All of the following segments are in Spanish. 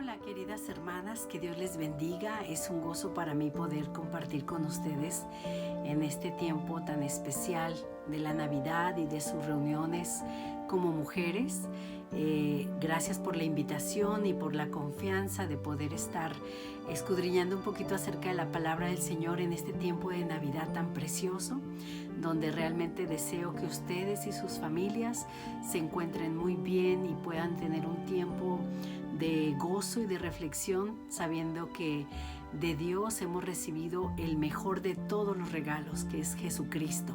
Hola queridas hermanas, que Dios les bendiga. Es un gozo para mí poder compartir con ustedes en este tiempo tan especial de la Navidad y de sus reuniones como mujeres. Gracias por la invitación y por la confianza de poder estar escudriñando un poquito acerca de la palabra del Señor en este tiempo de Navidad tan precioso, donde realmente deseo que ustedes y sus familias se encuentren muy bien y puedan tener un tiempo de gozo y de reflexión, sabiendo que de Dios hemos recibido el mejor de todos los regalos, que es Jesucristo.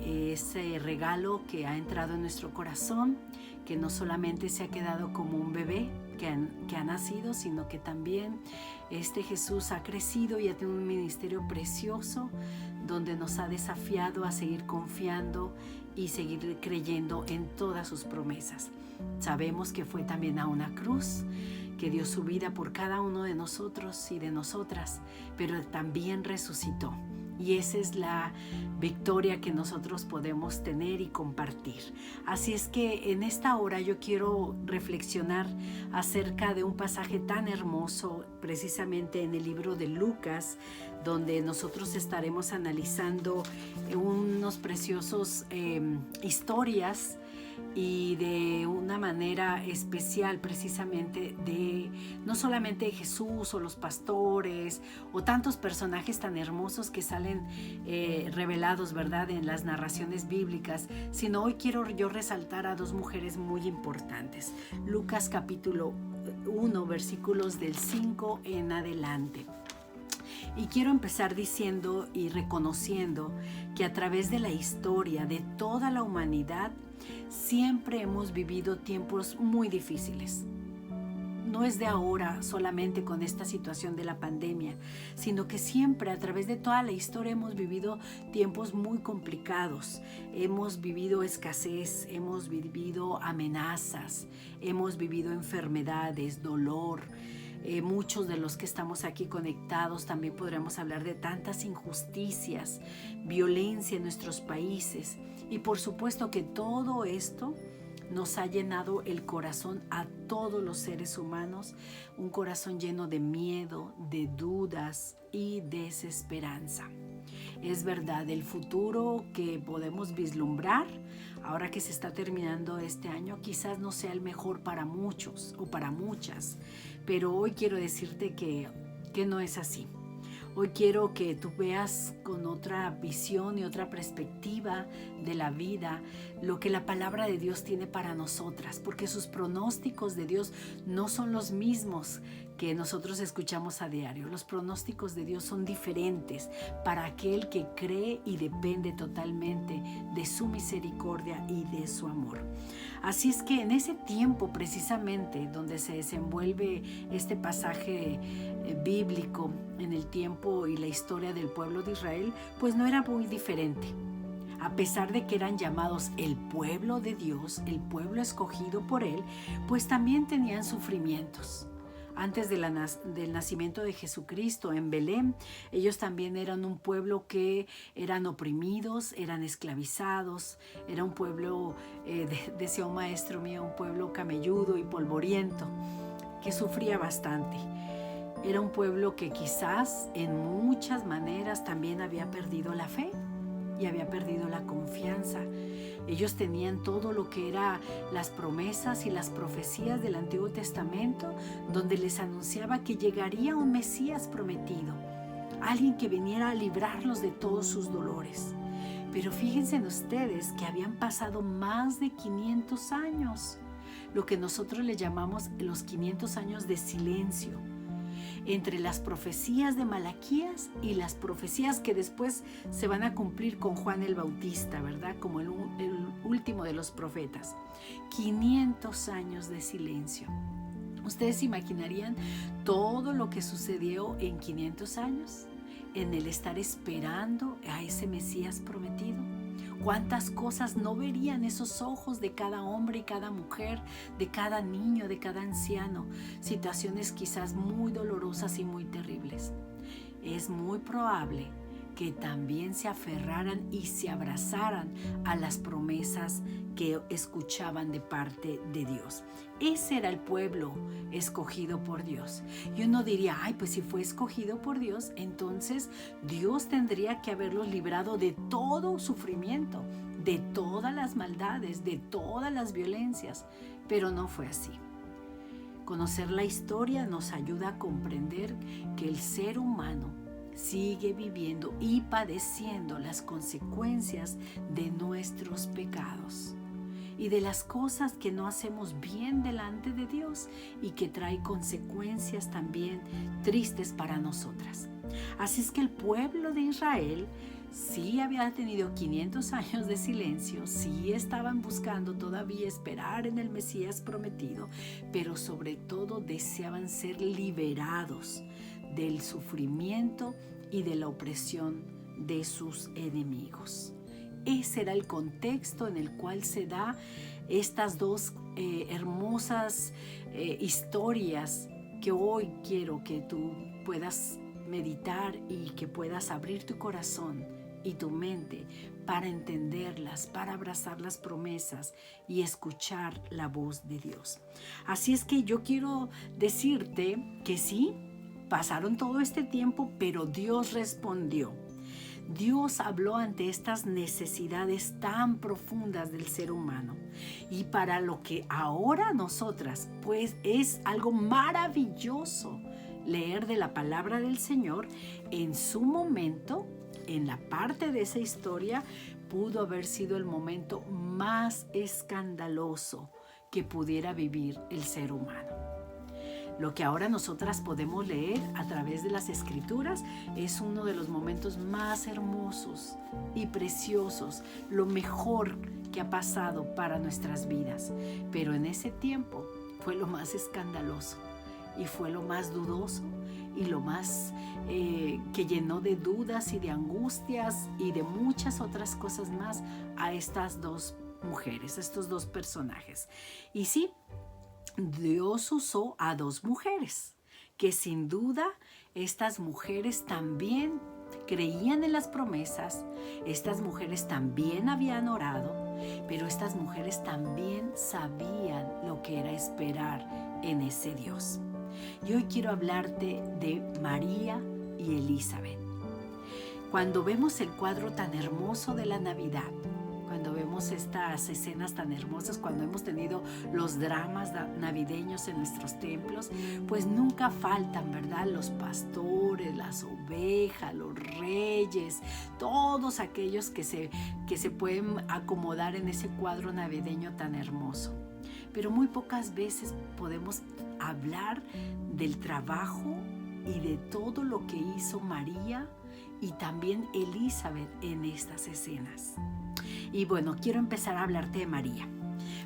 Ese regalo que ha entrado en nuestro corazón, que no solamente se ha quedado como un bebé que ha nacido, sino que también este Jesús ha crecido y ha tenido un ministerio precioso donde nos ha desafiado a seguir confiando y seguir creyendo en todas sus promesas. Sabemos que fue también a una cruz, que dio su vida por cada uno de nosotros y de nosotras, pero también resucitó. Y esa es la victoria que nosotros podemos tener y compartir. Así es que en esta hora yo quiero reflexionar acerca de un pasaje tan hermoso, precisamente en el libro de Lucas, donde nosotros estaremos analizando unos preciosos historias y de una manera especial, precisamente de no solamente de Jesús o los pastores o tantos personajes tan hermosos que salen revelados, ¿verdad?, en las narraciones bíblicas, sino hoy quiero yo resaltar a dos mujeres muy importantes. Lucas capítulo 1, versículos del 5 en adelante. Y quiero empezar diciendo y reconociendo que a través de la historia de toda la humanidad siempre hemos vivido tiempos muy difíciles. No es de ahora solamente con esta situación de la pandemia, sino que siempre a través de toda la historia hemos vivido tiempos muy complicados. Hemos vivido escasez, hemos vivido amenazas, hemos vivido enfermedades, dolor. Muchos de los que estamos aquí conectados también podremos hablar de tantas injusticias, violencia en nuestros países, y por supuesto que todo esto nos ha llenado el corazón a todos los seres humanos, un corazón lleno de miedo, de dudas y desesperanza. Es verdad, el futuro que podemos vislumbrar ahora que se está terminando este año quizás no sea el mejor para muchos o para muchas, pero hoy quiero decirte que no es así. Hoy quiero que tú veas con otra visión y otra perspectiva de la vida lo que la palabra de Dios tiene para nosotras, porque sus pronósticos de Dios no son los mismos que nosotros escuchamos a diario. Los pronósticos de Dios son diferentes para aquel que cree y depende totalmente de su misericordia y de su amor. Así es que en ese tiempo precisamente donde se desenvuelve este pasaje bíblico, en el tiempo y la historia del pueblo de Israel, pues no era muy diferente. A pesar de que eran llamados el pueblo de Dios, el pueblo escogido por Él, pues también tenían sufrimientos. Antes del nacimiento de Jesucristo en Belén, ellos también eran un pueblo que eran oprimidos, eran esclavizados, era un pueblo, decía un maestro mío, un pueblo camelludo y polvoriento, que sufría bastante. Era un pueblo que quizás en muchas maneras también había perdido la fe y había perdido la confianza. Ellos tenían todo lo que eran las promesas y las profecías del Antiguo Testamento, donde les anunciaba que llegaría un Mesías prometido, alguien que viniera a librarlos de todos sus dolores. Pero fíjense en ustedes que habían pasado más de 500 años, lo que nosotros le llamamos los 500 años de silencio, entre las profecías de Malaquías y las profecías que después se van a cumplir con Juan el Bautista, ¿verdad? Como el último de los profetas. 500 años de silencio. ¿Ustedes imaginarían todo lo que sucedió en 500 años? En el estar esperando a ese Mesías prometido. ¿Cuántas cosas no verían esos ojos de cada hombre y cada mujer, de cada niño, de cada anciano? Situaciones quizás muy dolorosas y muy terribles. Es muy probable que también se aferraran y se abrazaran a las promesas que escuchaban de parte de Dios. Ese era el pueblo escogido por Dios. Y uno diría, ay, pues si fue escogido por Dios, entonces Dios tendría que haberlos librado de todo sufrimiento, de todas las maldades, de todas las violencias. Pero no fue así. Conocer la historia nos ayuda a comprender que el ser humano sigue viviendo y padeciendo las consecuencias de nuestros pecados y de las cosas que no hacemos bien delante de Dios y que trae consecuencias también tristes para nosotras. Así es que el pueblo de Israel sí había tenido 500 años de silencio, sí estaban buscando todavía esperar en el Mesías prometido, pero sobre todo deseaban ser liberados del sufrimiento y de la opresión de sus enemigos. Ese era el contexto en el cual se da estas dos hermosas historias que hoy quiero que tú puedas meditar y que puedas abrir tu corazón y tu mente para entenderlas, para abrazar las promesas y escuchar la voz de Dios. Así es que yo quiero decirte que sí, pasaron todo este tiempo, pero Dios respondió. Dios habló ante estas necesidades tan profundas del ser humano. Y para lo que ahora nosotras, pues es algo maravilloso leer de la palabra del Señor, en su momento, en la parte de esa historia, pudo haber sido el momento más escandaloso que pudiera vivir el ser humano. Lo que ahora nosotras podemos leer a través de las Escrituras es uno de los momentos más hermosos y preciosos, lo mejor que ha pasado para nuestras vidas. Pero en ese tiempo fue lo más escandaloso y fue lo más dudoso y lo más que llenó de dudas y de angustias y de muchas otras cosas más a estas dos mujeres, estos dos personajes. Y sí, Dios usó a dos mujeres, que sin duda estas mujeres también creían en las promesas, estas mujeres también habían orado, pero estas mujeres también sabían lo que era esperar en ese Dios. Y hoy quiero hablarte de María y Elizabeth. Cuando vemos el cuadro tan hermoso de la Navidad, cuando vemos estas escenas tan hermosas, cuando hemos tenido los dramas navideños en nuestros templos, pues nunca faltan, ¿verdad? Los pastores, las ovejas, los reyes, todos aquellos que se pueden acomodar en ese cuadro navideño tan hermoso. Pero muy pocas veces podemos hablar del trabajo y de todo lo que hizo María y también Elizabeth en estas escenas. Y bueno, quiero empezar a hablarte de María.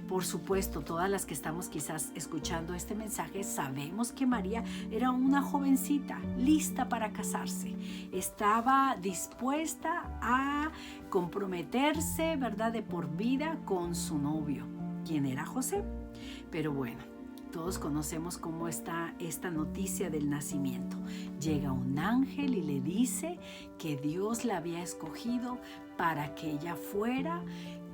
Por supuesto, todas las que estamos quizás escuchando este mensaje sabemos que María era una jovencita lista para casarse. Estaba dispuesta a comprometerse, ¿verdad?, de por vida con su novio, quien era José. Pero bueno, todos conocemos cómo está esta noticia del nacimiento. Llega un ángel y le dice que Dios la había escogido para que ella fuera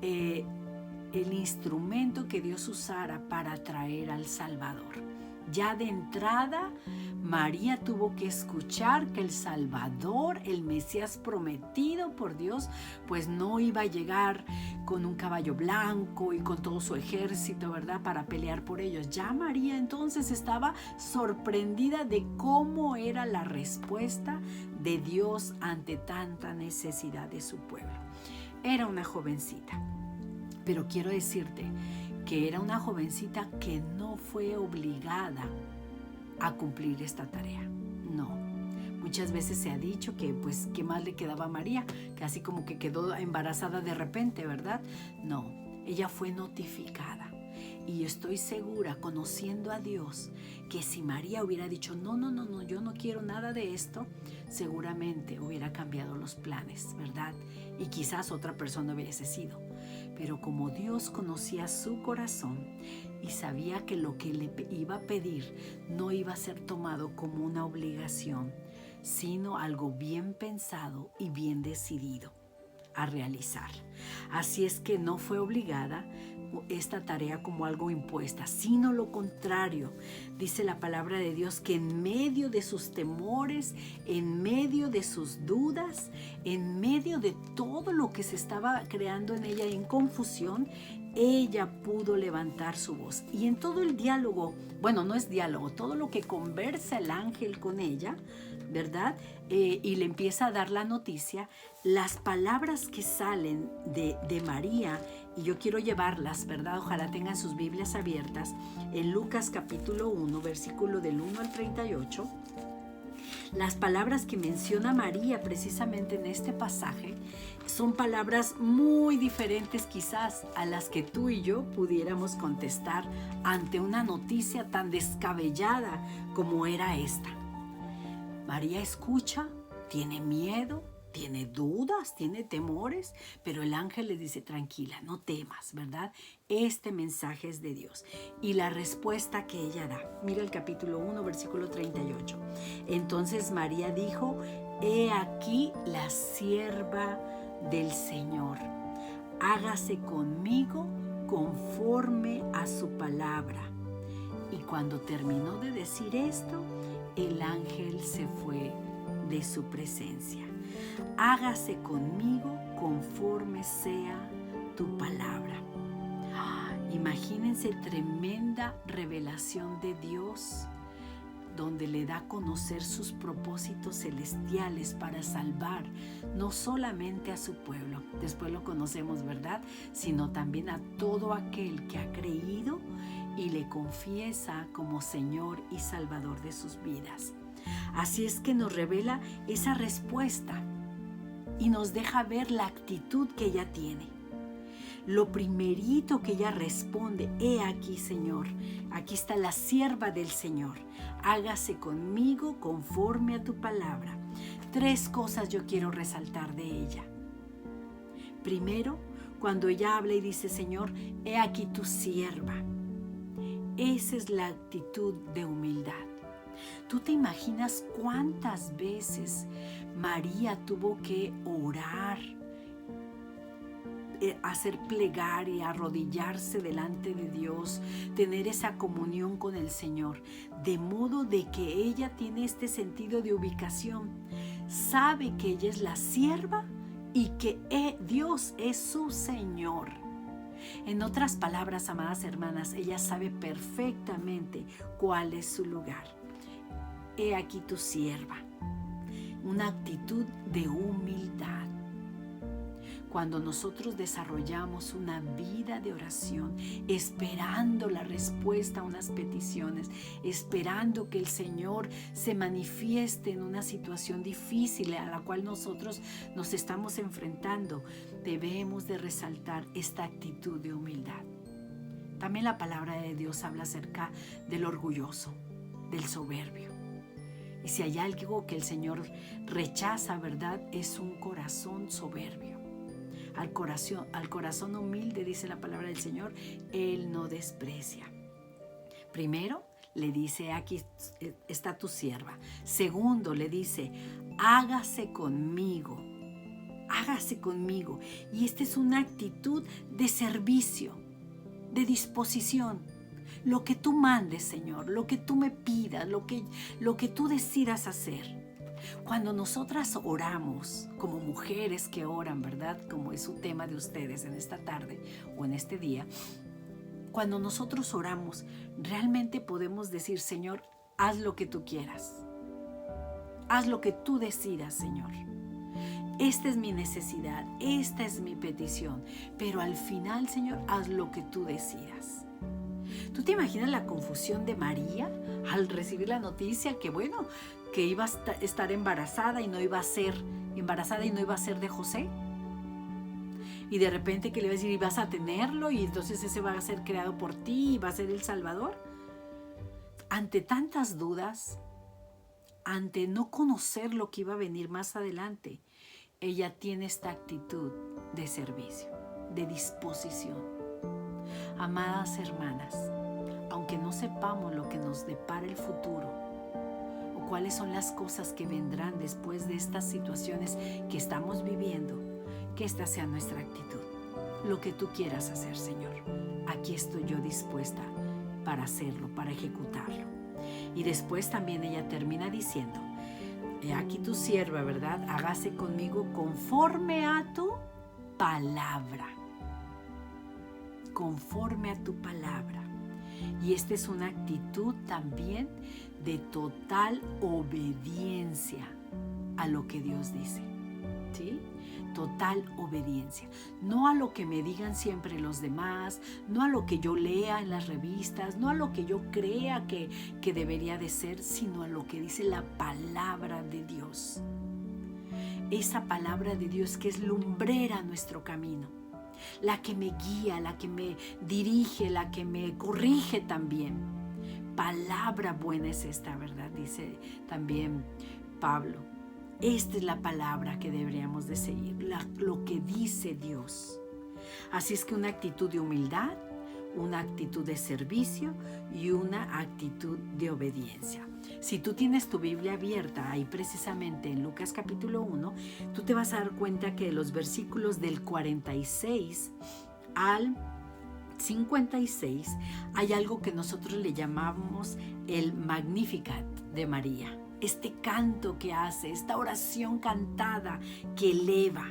el instrumento que Dios usara para traer al Salvador. Ya de entrada, María tuvo que escuchar que el Salvador, el Mesías prometido por Dios, pues no iba a llegar con un caballo blanco y con todo su ejército, ¿verdad?, para pelear por ellos. Ya María entonces estaba sorprendida de cómo era la respuesta de Dios ante tanta necesidad de su pueblo. Era una jovencita, pero quiero decirte que era una jovencita que no fue obligada a cumplir esta tarea. No. Muchas veces se ha dicho que pues qué más le quedaba a María, que así como que quedó embarazada de repente, ¿verdad? No, ella fue notificada. Y estoy segura, conociendo a Dios, que si María hubiera dicho, no, yo no quiero nada de esto, seguramente hubiera cambiado los planes, ¿verdad? Y quizás otra persona hubiese sido. Pero como Dios conocía su corazón y sabía que lo que le iba a pedir no iba a ser tomado como una obligación, sino algo bien pensado y bien decidido a realizar. Así es que no fue obligada esta tarea como algo impuesta, sino lo contrario. Dice la palabra de Dios que en medio de sus temores, en medio de sus dudas, en medio de todo lo que se estaba creando en ella en confusión, ella pudo levantar su voz. Y en todo el diálogo, bueno, no es diálogo, todo lo que conversa el ángel con ella, ¿verdad? Y le empieza a dar la noticia, las palabras que salen de María, y yo quiero llevarlas, ¿verdad? Ojalá tengan sus Biblias abiertas, en Lucas capítulo 1, versículo del 1 al 38, las palabras que menciona María precisamente en este pasaje son palabras muy diferentes quizás a las que tú y yo pudiéramos contestar ante una noticia tan descabellada como era esta. María escucha, tiene miedo, tiene dudas, tiene temores, pero el ángel le dice, tranquila, no temas, ¿verdad? Este mensaje es de Dios. Y la respuesta que ella da, mira el capítulo 1, versículo 38. Entonces María dijo, he aquí la sierva del Señor, hágase conmigo conforme a su palabra. Y cuando terminó de decir esto, el ángel se fue de su presencia. Hágase conmigo conforme sea tu palabra. Imagínense tremenda revelación de Dios, donde le da a conocer sus propósitos celestiales para salvar no solamente a su pueblo, después lo conocemos, ¿verdad?, sino también a todo aquel que ha creído y le confiesa como Señor y Salvador de sus vidas. Así es que nos revela esa respuesta y nos deja ver la actitud que ella tiene. Lo primerito que ella responde, he aquí, Señor, aquí está la sierva del Señor, hágase conmigo conforme a tu palabra. 3 cosas yo quiero resaltar de ella. Primero, cuando ella habla y dice, Señor, he aquí tu sierva. Esa es la actitud de humildad. ¿Tú te imaginas cuántas veces María tuvo que orar, hacer plegaria, arrodillarse delante de Dios, tener esa comunión con el Señor, de modo de que ella tiene este sentido de ubicación, sabe que ella es la sierva y que Dios es su Señor? En otras palabras, amadas hermanas, ella sabe perfectamente cuál es su lugar. He aquí tu sierva. Una actitud de humildad. Cuando nosotros desarrollamos una vida de oración, esperando la respuesta a unas peticiones, esperando que el Señor se manifieste en una situación difícil a la cual nosotros nos estamos enfrentando, debemos de resaltar esta actitud de humildad. También la palabra de Dios habla acerca del orgulloso, del soberbio. Y si hay algo que el Señor rechaza, ¿verdad?, es un corazón soberbio. Al corazón humilde, dice la palabra del Señor, Él no desprecia. Primero, le dice, aquí está tu sierva. Segundo, le dice, hágase conmigo. Hágase conmigo. Y esta es una actitud de servicio, de disposición. Lo que tú mandes, Señor, lo que tú me pidas, lo que tú decidas hacer. Cuando nosotras oramos, como mujeres que oran, ¿verdad?, como es su tema de ustedes en esta tarde o en este día, cuando nosotros oramos, realmente podemos decir, Señor, haz lo que tú quieras. Haz lo que tú decidas, Señor. Esta es mi necesidad, esta es mi petición, pero al final, Señor, haz lo que tú decidas. ¿Tú te imaginas la confusión de María al recibir la noticia que iba a estar embarazada y no iba a ser de José? Y de repente que le iba a decir, y vas a tenerlo, y entonces ese va a ser creado por ti y va a ser el Salvador. Ante tantas dudas, ante no conocer lo que iba a venir más adelante, ella tiene esta actitud de servicio, de disposición. Amadas hermanas, aunque no sepamos lo que nos depara el futuro, o cuáles son las cosas que vendrán después de estas situaciones que estamos viviendo, que esta sea nuestra actitud. Lo que tú quieras hacer, Señor, aquí estoy yo dispuesta para hacerlo, para ejecutarlo. Y después también ella termina diciendo: he aquí tu sierva, ¿verdad? Hágase conmigo conforme a tu palabra. Conforme a tu palabra. Y esta es una actitud también de total obediencia a lo que Dios dice, ¿sí? Total obediencia. No a lo que me digan siempre los demás, no a lo que yo lea en las revistas, no a lo que yo crea que debería de ser, sino a lo que dice la palabra de Dios. Esa palabra de Dios que es lumbrera a nuestro camino, la que me guía, la que me dirige, la que me corrige también. Palabra buena es esta, ¿verdad? Dice también Pablo. Esta es la palabra que deberíamos de seguir, lo que dice Dios. Así es que una actitud de humildad, una actitud de servicio y una actitud de obediencia. Si tú tienes tu Biblia abierta ahí precisamente en Lucas capítulo 1, tú te vas a dar cuenta que los versículos del 46 al 56 hay algo que nosotros le llamamos el Magnificat de María. Este canto que hace, esta oración cantada que eleva.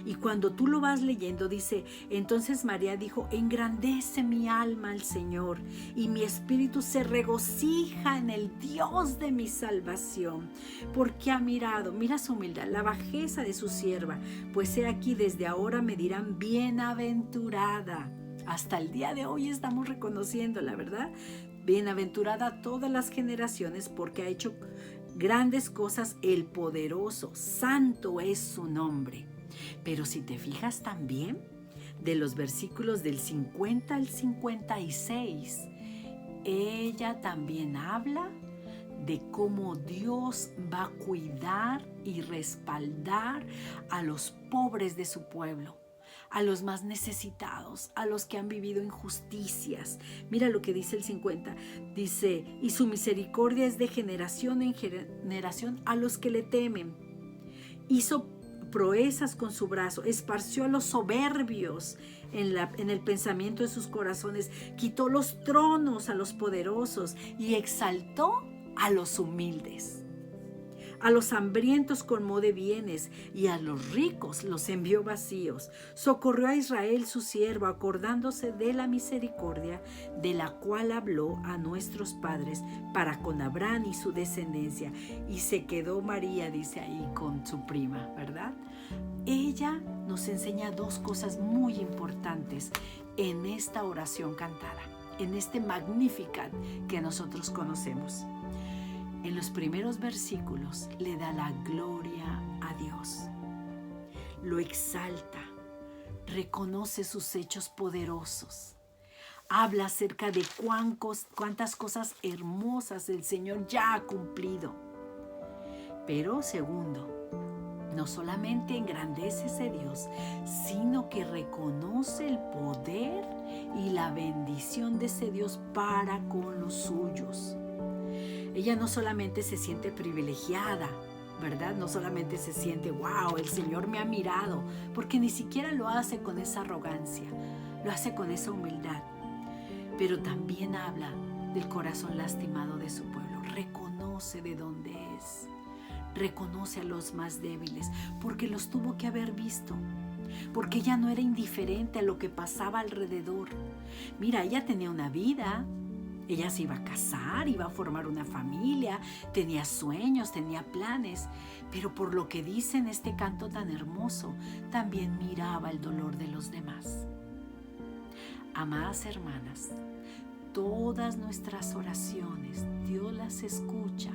Y cuando tú lo vas leyendo dice: entonces María dijo: engrandece mi alma al Señor, y mi espíritu se regocija en el Dios de mi salvación, porque ha mirado, mira su humildad, la bajeza de su sierva, pues he aquí desde ahora me dirán bienaventurada. Hasta el día de hoy estamos reconociendo, la verdad, bienaventurada todas las generaciones, porque ha hecho grandes cosas el poderoso, santo es su nombre. Pero si te fijas también, de los versículos del 50 al 56, ella también habla de cómo Dios va a cuidar y respaldar a los pobres de su pueblo, a los más necesitados, a los que han vivido injusticias. Mira lo que dice el 50. Dice: y su misericordia es de generación en generación a los que le temen. Hizo proezas con su brazo, esparció a los soberbios en el pensamiento de sus corazones, quitó los tronos a los poderosos y exaltó a los humildes. A los hambrientos colmó de bienes y a los ricos los envió vacíos. Socorrió a Israel su siervo, acordándose de la misericordia de la cual habló a nuestros padres para con Abraham y su descendencia. Y se quedó María, dice ahí, con su prima, ¿verdad? Ella nos enseña dos cosas muy importantes en esta oración cantada, en este Magnificat que nosotros conocemos. En los primeros versículos le da la gloria a Dios, lo exalta, reconoce sus hechos poderosos, habla acerca de cuántas cosas hermosas el Señor ya ha cumplido. Pero segundo, no solamente engrandece ese Dios, sino que reconoce el poder y la bendición de ese Dios para con los suyos. Ella no solamente se siente privilegiada, ¿verdad? No solamente se siente, wow, el Señor me ha mirado, porque ni siquiera lo hace con esa arrogancia, lo hace con esa humildad. Pero también habla del corazón lastimado de su pueblo, reconoce de dónde es, reconoce a los más débiles, porque los tuvo que haber visto, porque ella no era indiferente a lo que pasaba alrededor. Mira, ella tenía una vida. Ella se iba a casar, iba a formar una familia, tenía sueños, tenía planes, pero por lo que dice en este canto tan hermoso, también miraba el dolor de los demás. Amadas hermanas, todas nuestras oraciones Dios las escucha,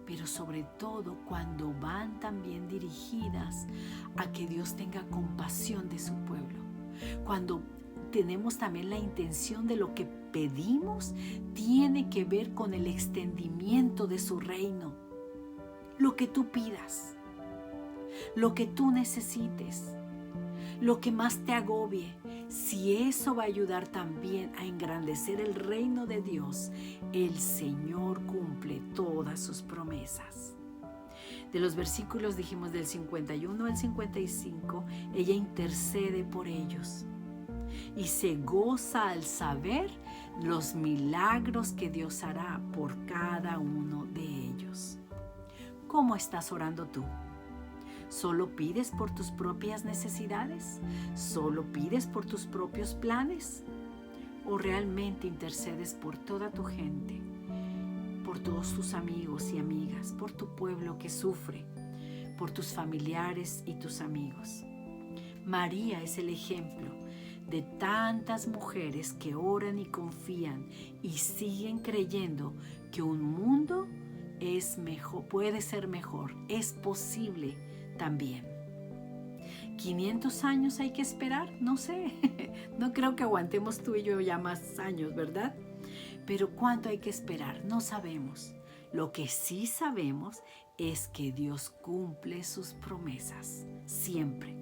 pero sobre todo cuando van también dirigidas a que Dios tenga compasión de su pueblo, cuando tenemos también la intención de lo que pedimos tiene que ver con el extendimiento de su reino. Lo que tú pidas, lo que tú necesites, lo que más te agobie, si eso va a ayudar también a engrandecer el reino de Dios, el Señor cumple todas sus promesas. De los versículos, dijimos, del 51 al 55, ella intercede por ellos y se goza al saber los milagros que Dios hará por cada uno de ellos. ¿Cómo estás orando tú? ¿Solo pides por tus propias necesidades? ¿Solo pides por tus propios planes? ¿O realmente intercedes por toda tu gente, por todos tus amigos y amigas, por tu pueblo que sufre, por tus familiares y tus amigos? María es el ejemplo de tantas mujeres que oran y confían y siguen creyendo que un mundo es mejor, puede ser mejor, es posible también. 500 años hay que esperar, no sé, no creo que aguantemos tú y yo ya más años, ¿verdad? Pero ¿cuánto hay que esperar? No sabemos. Lo que sí sabemos es que Dios cumple sus promesas, siempre.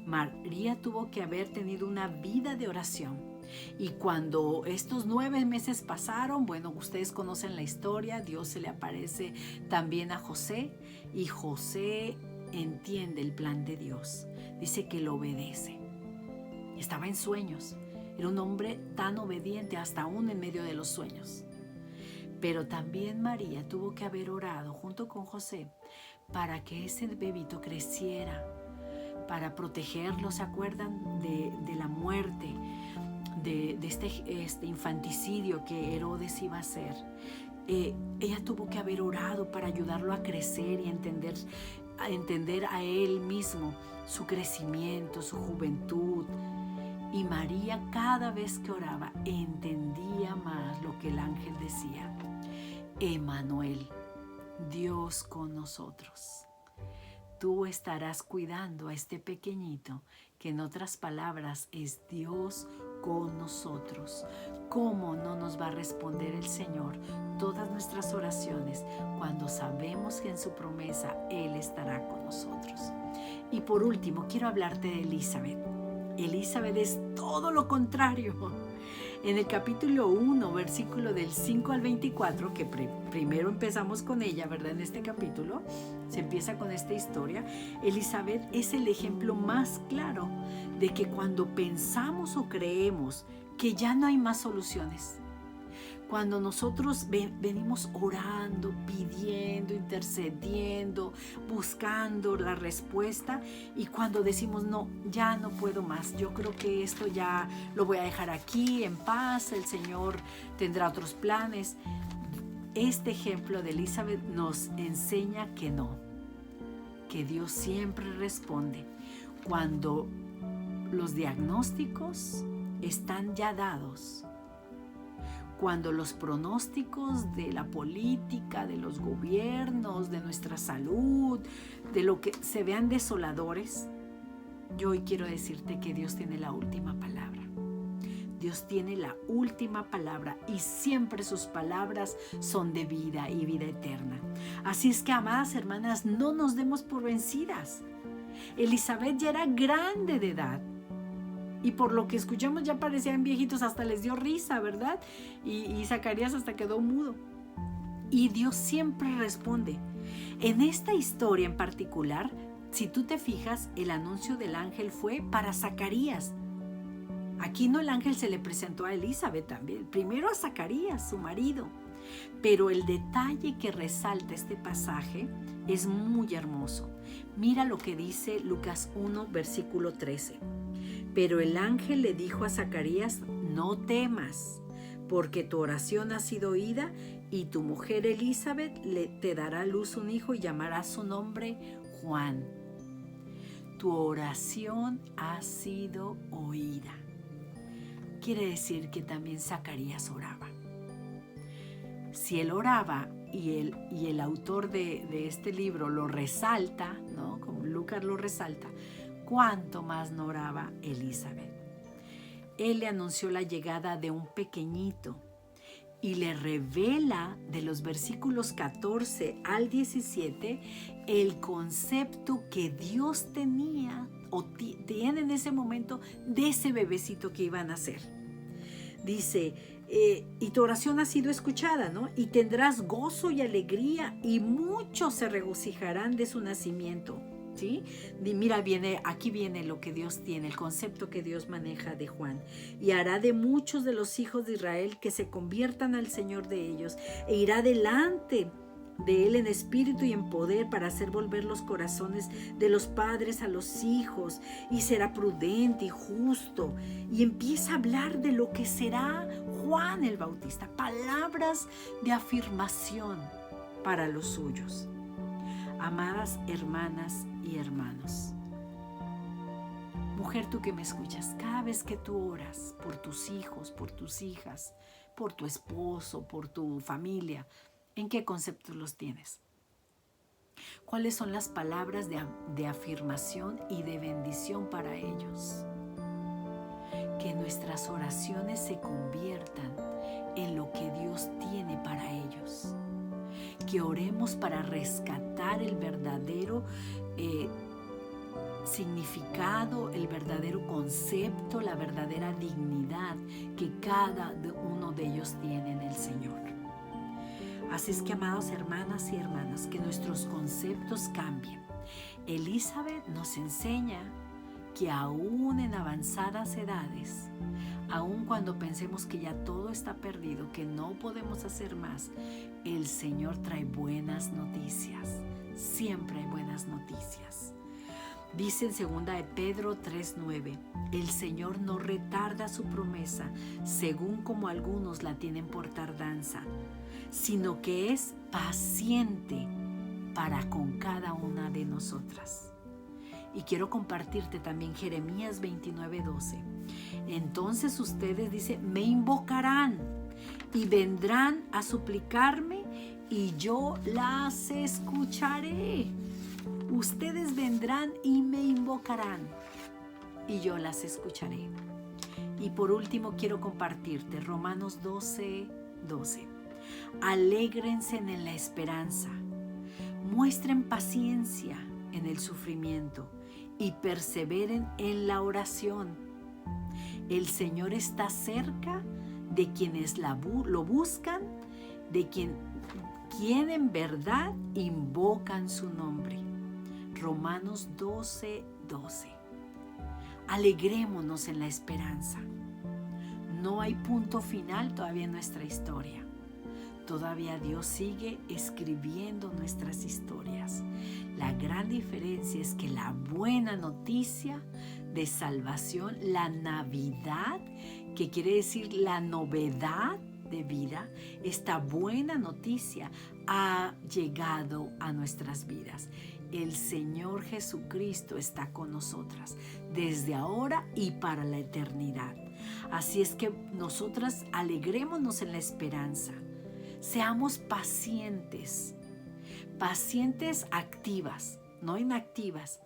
María tuvo que haber tenido una vida de oración. Y cuando estos 9 meses pasaron, bueno, ustedes conocen la historia, Dios se le aparece también a José y José entiende el plan de Dios. Dice que lo obedece. Estaba en sueños. Era un hombre tan obediente hasta aún en medio de los sueños. Pero también María tuvo que haber orado junto con José para que ese bebito creciera, para protegerlo. ¿Se acuerdan de la muerte, de este infanticidio que Herodes iba a hacer? Ella tuvo que haber orado para ayudarlo a crecer y a entender a él mismo su crecimiento, su juventud. Y María, cada vez que oraba, entendía más lo que el ángel decía. Emmanuel, Dios con nosotros. Tú estarás cuidando a este pequeñito, que en otras palabras es Dios con nosotros. ¿Cómo no nos va a responder el Señor todas nuestras oraciones cuando sabemos que en su promesa Él estará con nosotros? Y por último, quiero hablarte de Elizabeth. Elizabeth es todo lo contrario. En el capítulo 1, versículo del 5 al 24, que primero empezamos con ella, ¿verdad? En este capítulo se empieza con esta historia. Elizabeth es el ejemplo más claro de que cuando pensamos o creemos que ya no hay más soluciones, cuando nosotros venimos orando, pidiendo, intercediendo, buscando la respuesta, y cuando decimos no, ya no puedo más, yo creo que esto ya lo voy a dejar aquí en paz, el Señor tendrá otros planes. Este ejemplo de Elizabeth nos enseña que no, que Dios siempre responde cuando los diagnósticos están ya dados. Cuando los pronósticos de la política, de los gobiernos, de nuestra salud, de lo que se vean desoladores, yo hoy quiero decirte que Dios tiene la última palabra. Dios tiene la última palabra y siempre sus palabras son de vida y vida eterna. Así es que, amadas hermanas, no nos demos por vencidas. Elizabeth ya era grande de edad. Y por lo que escuchamos ya parecían viejitos, hasta les dio risa, ¿verdad? Y Zacarías hasta quedó mudo. Y Dios siempre responde. En esta historia en particular, si tú te fijas, el anuncio del ángel fue para Zacarías. Aquí no, el ángel se le presentó a Elizabeth también. Primero a Zacarías, su marido. Pero el detalle que resalta este pasaje es muy hermoso. Mira lo que dice Lucas 1, versículo 13. Pero el ángel le dijo a Zacarías: no temas, porque tu oración ha sido oída, y tu mujer Elizabeth te dará a luz un hijo y llamará su nombre Juan. Tu oración ha sido oída. Quiere decir que también Zacarías oraba. Si él oraba y el autor de este libro lo resalta, ¿no? Como Lucas lo resalta, ¿cuánto más no oraba Elizabeth? Él le anunció la llegada de un pequeñito y le revela de los versículos 14 al 17 el concepto que Dios tenía o tienen ese momento de ese bebecito que iban a nacer. Dice, y tu oración ha sido escuchada, ¿no? Y tendrás gozo y alegría y muchos se regocijarán de su nacimiento, ¿sí? Mira, aquí viene lo que Dios tiene, el concepto que Dios maneja de Juan. Y hará de muchos de los hijos de Israel que se conviertan al Señor de ellos, e irá delante de él en espíritu y en poder para hacer volver los corazones de los padres a los hijos, y será prudente y justo. Y empieza a hablar de lo que será Juan el Bautista, palabras de afirmación para los suyos. Amadas hermanas y hermanos, mujer, tú que me escuchas, cada vez que tú oras por tus hijos, por tus hijas, por tu esposo, por tu familia, ¿en qué conceptos los tienes? ¿Cuáles son las palabras de afirmación y de bendición para ellos? Que nuestras oraciones se conviertan en lo que Dios tiene para ellos. Que oremos para rescatar el verdadero significado, el verdadero concepto, la verdadera dignidad que cada uno de ellos tiene en el Señor. Así es que, amados hermanas y hermanos, que nuestros conceptos cambien. Elizabeth nos enseña que aún en avanzadas edades, aun cuando pensemos que ya todo está perdido, que no podemos hacer más, el Señor trae buenas noticias. Siempre hay buenas noticias. Dice en 2 de Pedro 3:9, el Señor no retarda su promesa, según como algunos la tienen por tardanza, sino que es paciente para con cada una de nosotras. Y quiero compartirte también Jeremías 29:12. Entonces ustedes, dice, me invocarán y vendrán a suplicarme y yo las escucharé. Ustedes vendrán y me invocarán y yo las escucharé. Y por último quiero compartirte Romanos 12:12. Alégrense en la esperanza, muestren paciencia en el sufrimiento y perseveren en la oración. El Señor está cerca de quienes lo buscan, de quien en verdad invocan su nombre. Romanos 12:12. Alegrémonos en la esperanza. No hay punto final todavía en nuestra historia. Todavía Dios sigue escribiendo nuestras historias. La gran diferencia es que la buena noticia de salvación, la Navidad, que quiere decir la novedad de vida, esta buena noticia ha llegado a nuestras vidas. El Señor Jesucristo está con nosotras desde ahora y para la eternidad. Así es que nosotras alegrémonos en la esperanza. Seamos pacientes, pacientes activas, no inactivas,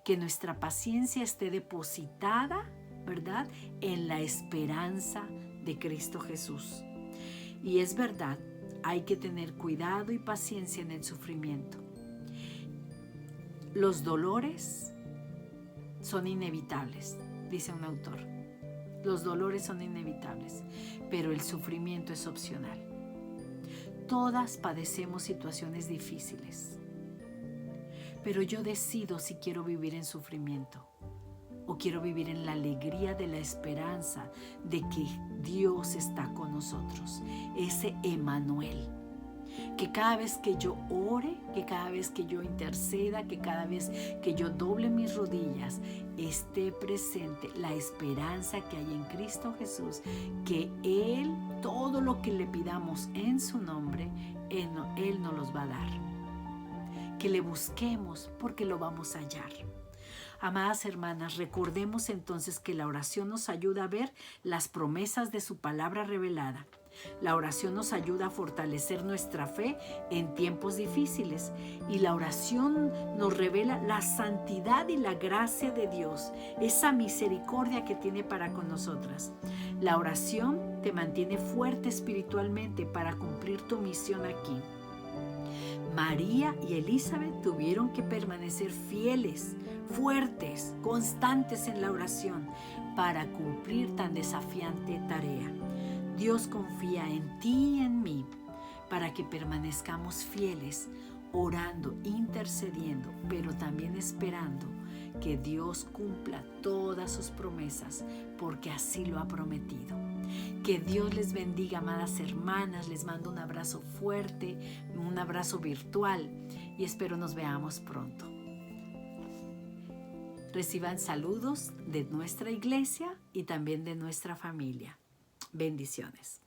que nuestra paciencia esté depositada, ¿verdad?, en la esperanza de Cristo Jesús. Y es verdad, hay que tener cuidado y paciencia en el sufrimiento. Los dolores son inevitables, dice un autor. Los dolores son inevitables, pero el sufrimiento es opcional. Todas padecemos situaciones difíciles, pero yo decido si quiero vivir en sufrimiento o quiero vivir en la alegría de la esperanza de que Dios está con nosotros, ese Emmanuel. Que cada vez que yo ore, que cada vez que yo interceda, que cada vez que yo doble mis rodillas, esté presente la esperanza que hay en Cristo Jesús, que Él, todo lo que le pidamos en su nombre, Él nos los va a dar. Que le busquemos porque lo vamos a hallar. Amadas hermanas, recordemos entonces que la oración nos ayuda a ver las promesas de su palabra revelada. La oración nos ayuda a fortalecer nuestra fe en tiempos difíciles y la oración nos revela la santidad y la gracia de Dios, esa misericordia que tiene para con nosotras. La oración te mantiene fuerte espiritualmente para cumplir tu misión aquí. María y Elizabeth tuvieron que permanecer fieles, fuertes, constantes en la oración para cumplir tan desafiante tarea. Dios confía en ti y en mí para que permanezcamos fieles, orando, intercediendo, pero también esperando que Dios cumpla todas sus promesas, porque así lo ha prometido. Que Dios les bendiga, amadas hermanas. Les mando un abrazo fuerte, un abrazo virtual y espero nos veamos pronto. Reciban saludos de nuestra iglesia y también de nuestra familia. Bendiciones.